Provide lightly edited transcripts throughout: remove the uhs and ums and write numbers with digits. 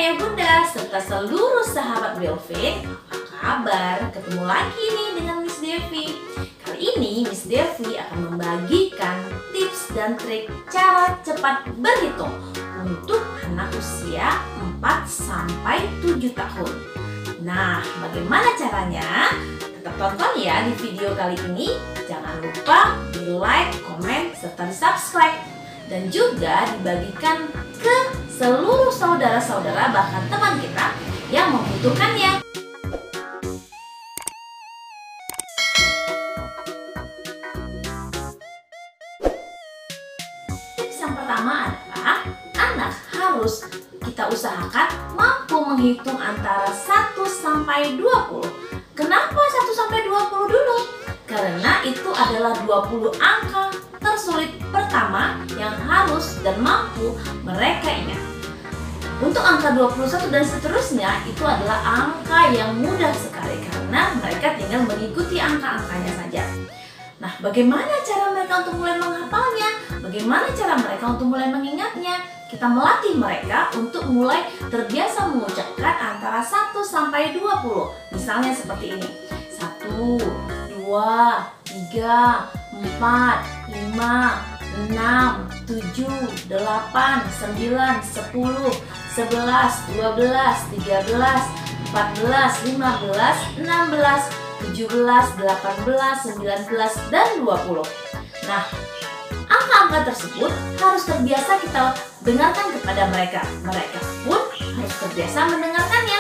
ayah bunda serta seluruh sahabat Belvin, apa kabar? Ketemu lagi nih dengan Miss Devi. Kali ini Miss Devi akan membagikan tips dan trik cara cepat berhitung untuk anak usia 4-7 tahun. Nah, bagaimana caranya? Tetap tonton ya di video kali ini. Jangan lupa di like, komen, serta di subscribe. Dan juga dibagikan ke seluruh saudara-saudara bahkan teman kita yang membutuhkannya. Tips yang pertama adalah anak harus kita usahakan mampu menghitung antara 1 sampai 20. Kenapa 1 sampai 20 dulu? Karena itu adalah 20 angka tersulit pertama yang harus dan mampu mereka ingat. Untuk angka 21 dan seterusnya itu adalah angka yang mudah sekali karena mereka tinggal mengikuti angka-angkanya saja. Nah, bagaimana cara mereka untuk mulai menghafalnya? Bagaimana cara mereka untuk mulai mengingatnya? Kita melatih mereka untuk mulai terbiasa mengucapkan antara 1 sampai 20. Misalnya seperti ini. 1, 2, 3, 4, 5, 6, 7, 8, 9, 10, 11, 12, 13, 14, 15, 16, 17, 18, 19, dan 20. Nah, angka-angka tersebut harus terbiasa kita dengarkan kepada mereka. Mereka pun harus terbiasa mendengarkannya.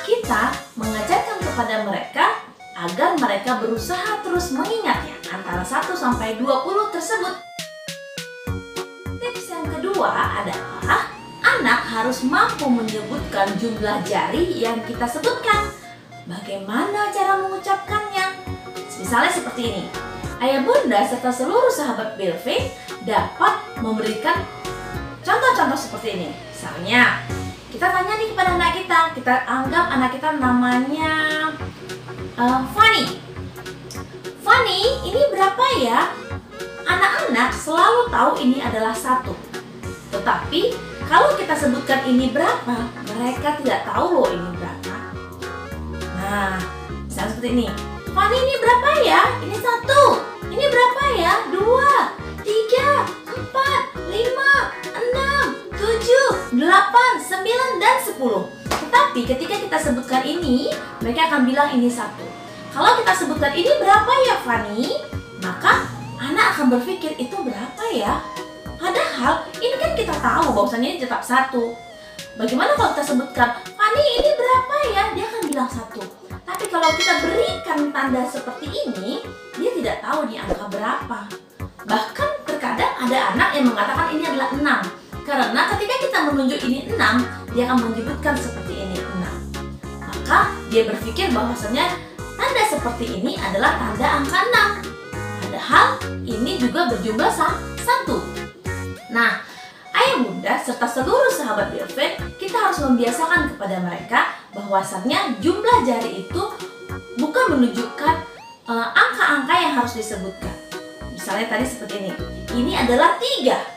Kita mengajarkan kepada mereka agar mereka berusaha terus mengingatnya antara 1 sampai 20 tersebut. Tips yang kedua adalah anak harus mampu menyebutkan jumlah jari yang kita sebutkan. Bagaimana cara mengucapkannya? Misalnya seperti ini. Ayah bunda serta seluruh sahabat Belvin dapat memberikan contoh-contoh seperti ini. Misalnya, kita tanya nih kepada anak kita anggap anak kita namanya Fanny. Fanny, ini berapa ya? Anak-anak selalu tahu ini adalah 1. Tetapi kalau kita sebutkan ini berapa, mereka tidak tahu loh ini berapa. Nah, misalnya seperti ini. Fanny, ini berapa ya? Ini 1. Ini berapa ya? 2, 3, 4, 5, 6, 7, 8, 9, dan 10. Tetapi ketika kita sebutkan ini, mereka akan bilang ini 1. Kalau kita sebutkan ini berapa ya Fanny? Maka anak akan berpikir itu berapa ya? Padahal ini kan kita tahu bahwasanya ini tetap 1. Bagaimana kalau kita sebutkan Fanny ini berapa ya? Dia akan bilang 1. Tapi kalau kita berikan tanda seperti ini, dia tidak tahu di angka berapa. Bahkan terkadang ada anak yang mengatakan ini adalah 6. Karena ketika kita menunjuk ini 6, dia akan menyebutkan seperti ini 6. Maka dia berpikir bahwasanya tanda seperti ini adalah tanda angka 6. Padahal ini juga berjumlah 1. Nah, ayah bunda serta seluruh sahabat Belvin, kita harus membiasakan kepada mereka bahwasannya jumlah jari itu bukan menunjukkan angka-angka yang harus disebutkan. Misalnya tadi seperti ini. Ini adalah 3.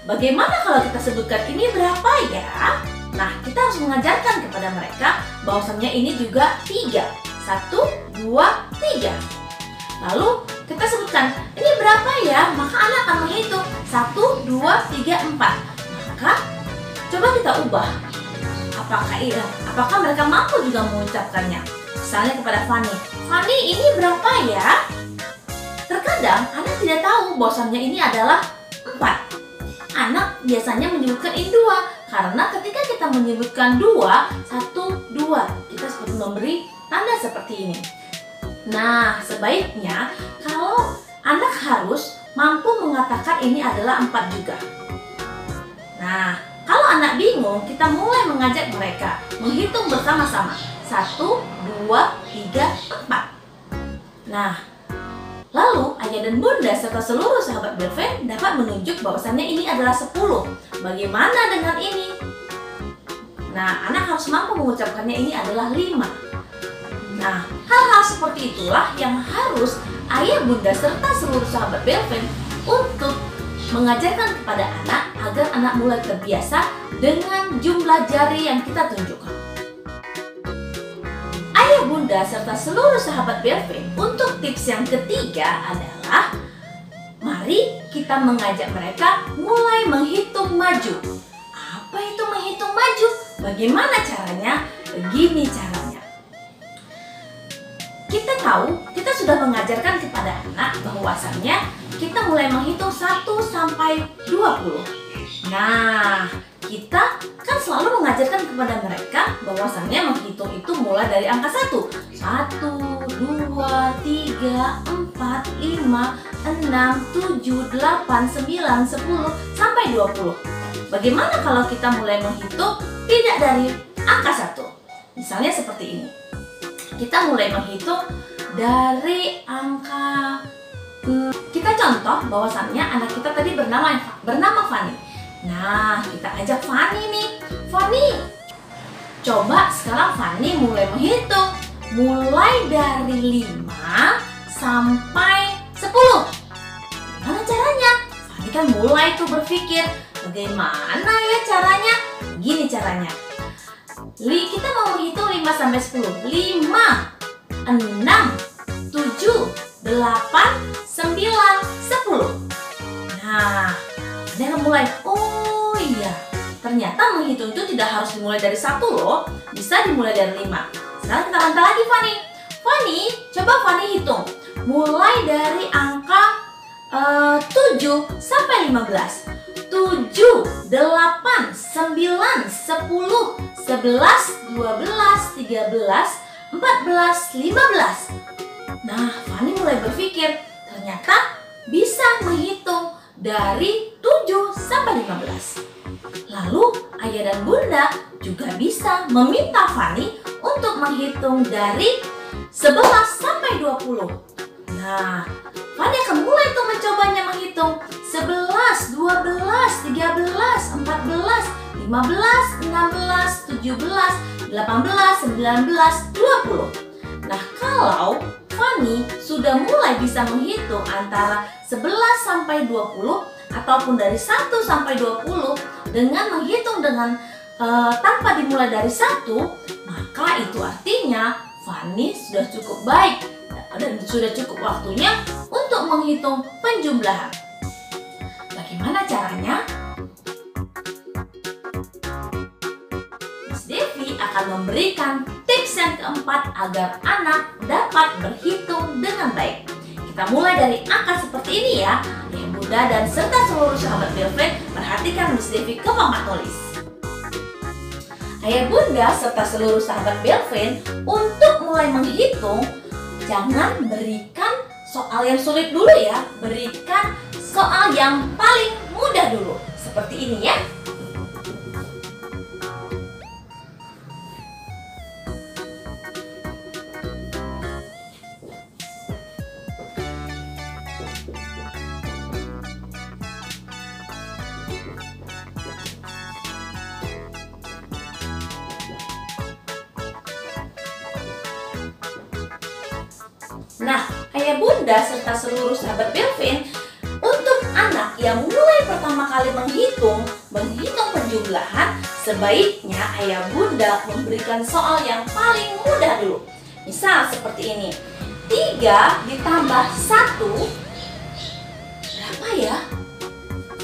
Bagaimana kalau kita sebutkan ini berapa ya? Nah, kita harus mengajarkan kepada mereka bahwasannya ini juga 3. 1, 2, 3. Lalu kita sebutkan ini berapa ya? Maka anak akan menghitung 1, 2, 3, 4. Maka coba kita ubah. Apakah mereka mampu juga mengucapkannya? Misalnya kepada Fanny. Fanny, ini berapa ya? Terkadang anak tidak tahu bahwasannya ini adalah 4. Anak biasanya menyebutkan ini 2. Karena ketika kita menyebutkan 2, 1, 2, kita seperti memberi tanda seperti ini. Nah, sebaiknya kalau anak harus mampu mengatakan ini adalah 4 juga. Nah, kalau anak bingung, kita mulai mengajak mereka menghitung bersama-sama. 1, 2, 3, 4. Nah, lalu ayah dan bunda serta seluruh sahabat Belvin dapat menunjuk bahwasannya ini adalah 10. Bagaimana dengan ini? Nah, anak harus mampu mengucapkannya ini adalah 5. Nah, hal-hal seperti itulah yang harus ayah bunda serta seluruh sahabat Belvin untuk mengajarkan kepada anak agar anak mulai terbiasa dengan jumlah jari yang kita tunjukkan. Ayah, bunda, serta seluruh sahabat Belvin, untuk tips yang ketiga adalah mari kita mengajak mereka mulai menghitung maju. Apa itu menghitung maju? Bagaimana caranya? Begini caranya. Kita tahu, kita sudah mengajarkan kepada anak bahwasannya kita mulai menghitung 1 sampai 20. Nah, kita kan selalu mengajarkan kepada mereka bahwasannya menghitung itu mulai dari angka 1. 1, 2, 3, 4, 5, 6, 7, 8, 9, 10, sampai 20. Bagaimana kalau kita mulai menghitung tidak dari angka 1? Misalnya seperti ini. Kita mulai menghitung dari angka kita contoh bahwasannya anak kita tadi bernama Fani. Nah, kita ajak Fani nih. Fani, coba sekarang Fani mulai menghitung. Mulai dari 5 sampai 10. Gimana caranya? Fani kan mulai tuh berpikir, bagaimana ya caranya? Gini caranya. Kita mau menghitung 5 sampai 10. 5, 6, 7, 8, 9, 10. Nah, dia akan mulai, oh iya, ternyata menghitung itu tidak harus dimulai dari 1 loh. Bisa dimulai dari 5. Sekarang kita lanjut lagi Fani. Fani, coba Fani hitung. Mulai dari angka 7 sampai 15. 7, 8, 9, 10, 11, 12, 13, 14, 15. Nah, Fani mulai berpikir, ternyata bisa menghitung dari 7 sampai 15. Lalu, ayah dan bunda juga bisa meminta Fani untuk menghitung dari 11 sampai 20. Nah, Fani akan mulai tuh mencobanya menghitung 11, 12, 13, 14, 15, 16, 17, 18, 19, 20. Nah, kalau Fani sudah mulai bisa menghitung antara 11 sampai 20 ataupun dari 1 sampai 20 dengan menghitung dengan tanpa dimulai dari 1, maka itu artinya Fani sudah cukup baik dan sudah cukup waktunya untuk menghitung penjumlahan. Bagaimana caranya? Miss Devi akan memberikan tips yang keempat agar anak dapat berhitung dengan baik. Kita mulai dari angka seperti ini ya. Ayah, bunda, dan serta seluruh sahabat Belvin, perhatikan Miss Devi ke papan tulis. Ayah, bunda, serta seluruh sahabat Belvin, untuk mulai menghitung, jangan berikan soal yang sulit dulu ya. Berikan soal yang paling mudah dulu. Seperti ini ya. Nah, ayah, bunda, serta seluruh sahabat Belvin, untuk anak yang mulai pertama kali menghitung penjumlahan, sebaiknya ayah bunda memberikan soal yang paling mudah dulu. Misal seperti ini. 3 ditambah 1 berapa ya?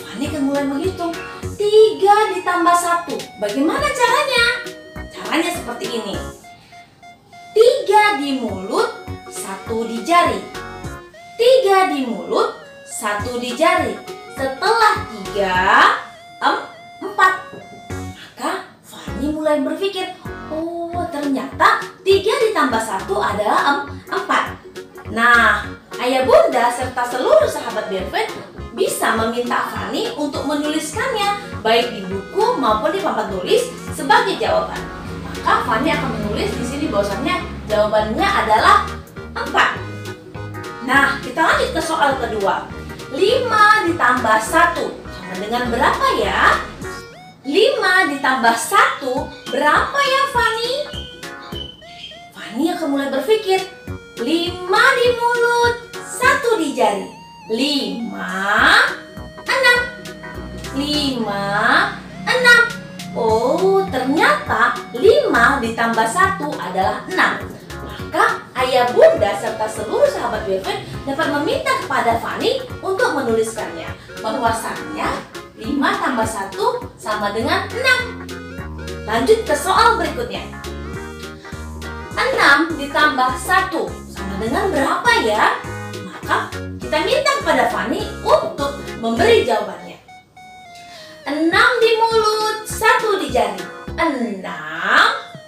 Fani kan mulai menghitung. 3 ditambah 1. Bagaimana caranya? Caranya seperti ini. 3 di mulut, 1 di jari. 3 di mulut, 1 di jari. Setelah 3, 4. Maka Fani mulai berpikir, oh ternyata 3 ditambah 1 adalah 4. Nah, ayah, bunda, serta seluruh sahabat Belvin bisa meminta Fani untuk menuliskannya baik di buku maupun di papan tulis sebagai jawaban. Maka Fani akan menulis di sini bahwasannya jawabannya adalah 4. Nah, kita lanjut ke soal kedua. 5 ditambah 1 sama dengan berapa ya? 5 ditambah 1 berapa ya Fani? Fani akan mulai berpikir. 5 di mulut, 1 di jari. 5, 6. 5, 6. Oh, ternyata 5 ditambah 1 adalah 6. Maka ayah bunda serta seluruh sahabat Belvin dapat meminta kepada Fanny untuk menuliskannya. Bahwasannya 5 tambah 1 sama dengan 6. Lanjut ke soal berikutnya. 6 ditambah 1 sama dengan berapa ya? Maka kita minta kepada Fanny untuk memberi jawabannya. 6 di mulut, 1 di jari. 6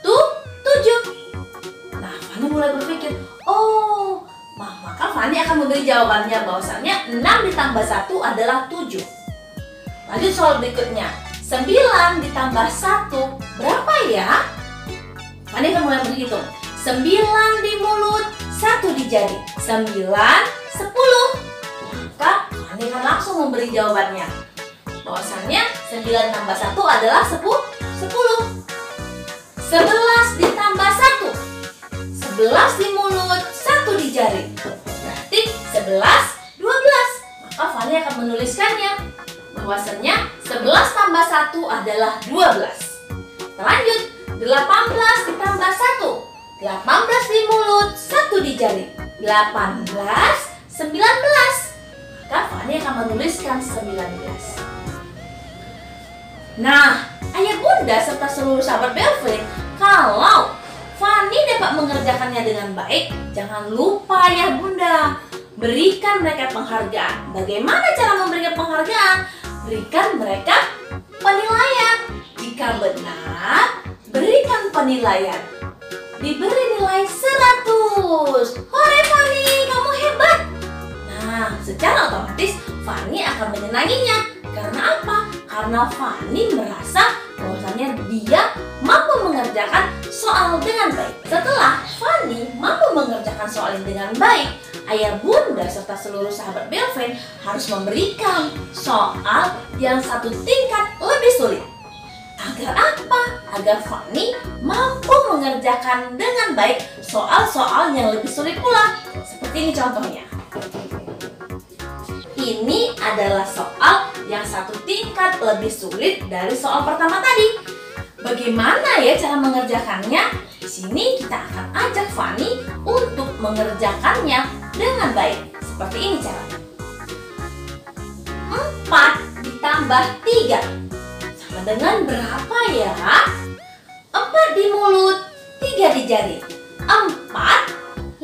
tuh 7. Nah, Fanny mulai berpikir, oh, maka Fanny akan memberi jawabannya bahwasannya 6 ditambah 1 adalah 7. Lanjut soal berikutnya. 9 ditambah 1 berapa ya? Fanny akan mulai berhitung. 9 di mulut, 1 di jari. 9, 10. Maka Fanny akan langsung memberi jawabannya. Bahwasannya 9 tambah 1 adalah 10. 11 ditambah 1. 11 di mulut, 1 di jari. Berarti 11, 12. Maka Fanny akan menuliskannya. Bahwasannya 11 tambah 1 adalah 12. Lanjut, 18 ditambah 1. 18 di mulut, 1 di jari. 18, 19. Maka Fanny akan menuliskan 19. Nah, ayah bunda serta seluruh sahabat Belvin, kalau Fanny dapat mengerjakannya dengan baik, jangan lupa ayah bunda berikan mereka penghargaan. Bagaimana cara memberikan penghargaan? Berikan mereka penilaian. Jika benar, berikan penilaian. Diberi nilai 100. Hore Fanny, kamu hebat. Nah, secara otomatis Fanny akan menyenanginya. Karena apa? Karena Fanny merasa bahwasannya dia mampu mengerjakan soal dengan baik. Setelah Fanny mampu mengerjakan soal ini dengan baik, ayah bunda serta seluruh sahabat Belvin harus memberikan soal yang satu tingkat lebih sulit. Agar apa? Agar Fanny mampu mengerjakan dengan baik soal-soal yang lebih sulit pula. Seperti ini contohnya. Ini adalah soal yang satu tingkat lebih sulit dari soal pertama tadi. Bagaimana ya cara mengerjakannya? Di sini kita akan ajak Fanny untuk mengerjakannya dengan baik. Seperti ini caranya. 4 ditambah 3 sama dengan berapa ya? 4 di mulut, 3 di jari. 4, 5,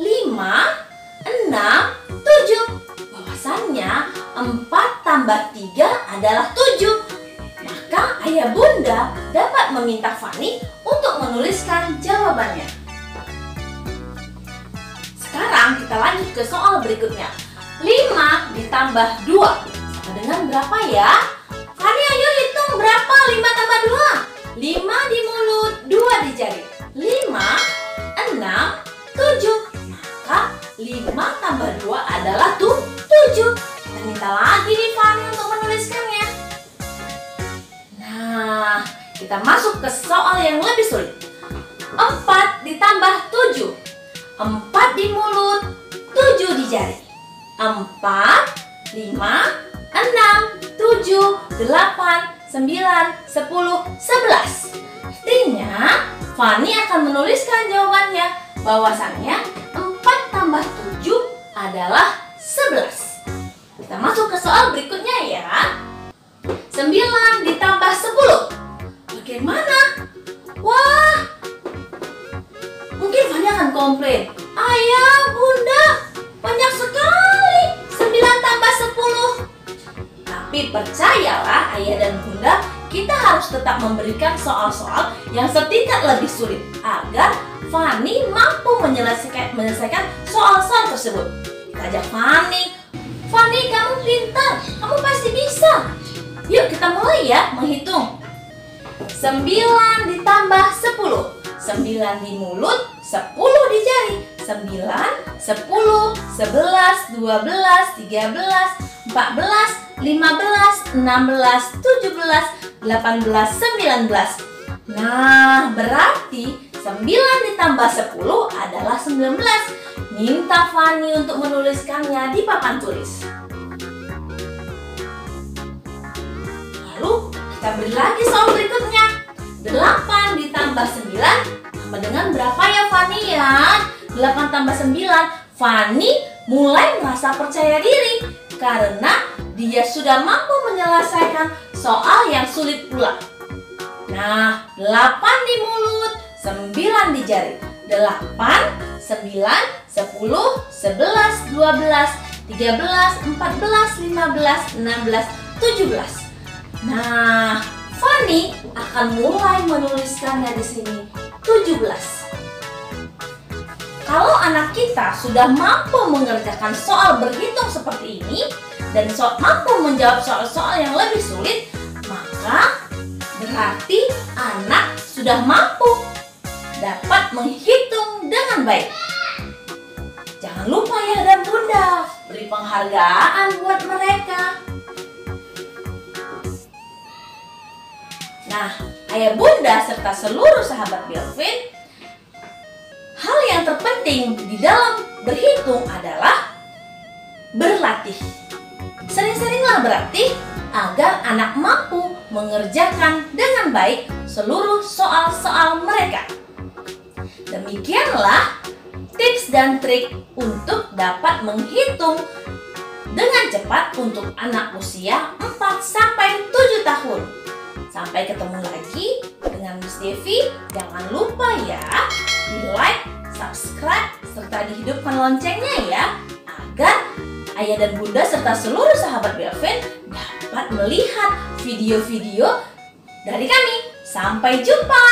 6, 7. Bahwasannya 4 tambah 3 adalah 7. Maka ayah bunda dapat meminta Fanny untuk menuliskan jawabannya. Sekarang kita lanjut ke soal berikutnya. 5 ditambah 2 sama dengan berapa ya? Fanny, ayo hitung berapa 5 tambah 2. 5 di mulut, 2 di jari. 5, 6, 7. Maka 5 tambah 2 adalah 7. Kita minta lagi nih Fanny untuk menuliskannya. Nah, kita masuk ke soal yang lebih sulit. 4 ditambah 7. 4 di mulut, 7 di jari. 4, 5, 6, 7, 8, 9, 10, 11. Artinya, Fanny akan menuliskan jawabannya. Bahwasannya 4 tambah 7 adalah 11. Kita masuk ke soal berikutnya ya. 9 ditambah 10. Bagaimana? Wah, mungkin Fanny akan komplain. Ayah, bunda, banyak sekali 9 tambah 10. Tapi percayalah ayah dan bunda, kita harus tetap memberikan soal-soal yang setingkat lebih sulit agar Fanny mampu menyelesaikan soal-soal tersebut. Kita ajak Fanny. Fanny, kamu pintar, kamu pasti bisa. Yuk kita mulai ya menghitung. 9 ditambah 10. 9 di mulut, 10 di jari. 9, 10, 11, 12, 13, 14, 15, 16, 17, 18, 19. Nah, berarti 9 ditambah 10 adalah 19. Minta Fanny untuk menuliskannya di papan tulis. Lalu Kita beri lagi soal berikutnya. 8 ditambah 9 sama dengan berapa ya Fani ya? 8 tambah 9. Fani mulai merasa percaya diri karena dia sudah mampu menyelesaikan soal yang sulit pula. Nah, 8 di mulut, 9 di jari. 8, 9, 10, 11, 12, 13, 14, 15, 16, 17. Nah, Fani akan mulai menuliskannya di sini 17. Kalau anak kita sudah mampu mengerjakan soal berhitung seperti ini dan mampu menjawab soal-soal yang lebih sulit, maka berarti anak sudah mampu dapat menghitung dengan baik. Jangan lupa ya dan Bunda, beri penghargaan buat mereka. Nah, Ayah Bunda serta seluruh sahabat Belvin, hal yang terpenting di dalam berhitung adalah berlatih. Sering-seringlah berlatih agar anak mampu mengerjakan dengan baik seluruh soal-soal mereka. Demikianlah tips dan trik untuk dapat menghitung dengan cepat untuk anak usia 4-7 tahun. Sampai ketemu lagi dengan Miss Devi. Jangan lupa ya, di like, subscribe, serta dihidupkan loncengnya ya, agar Ayah dan Bunda serta seluruh sahabat Belvin dapat melihat video-video dari kami. Sampai jumpa!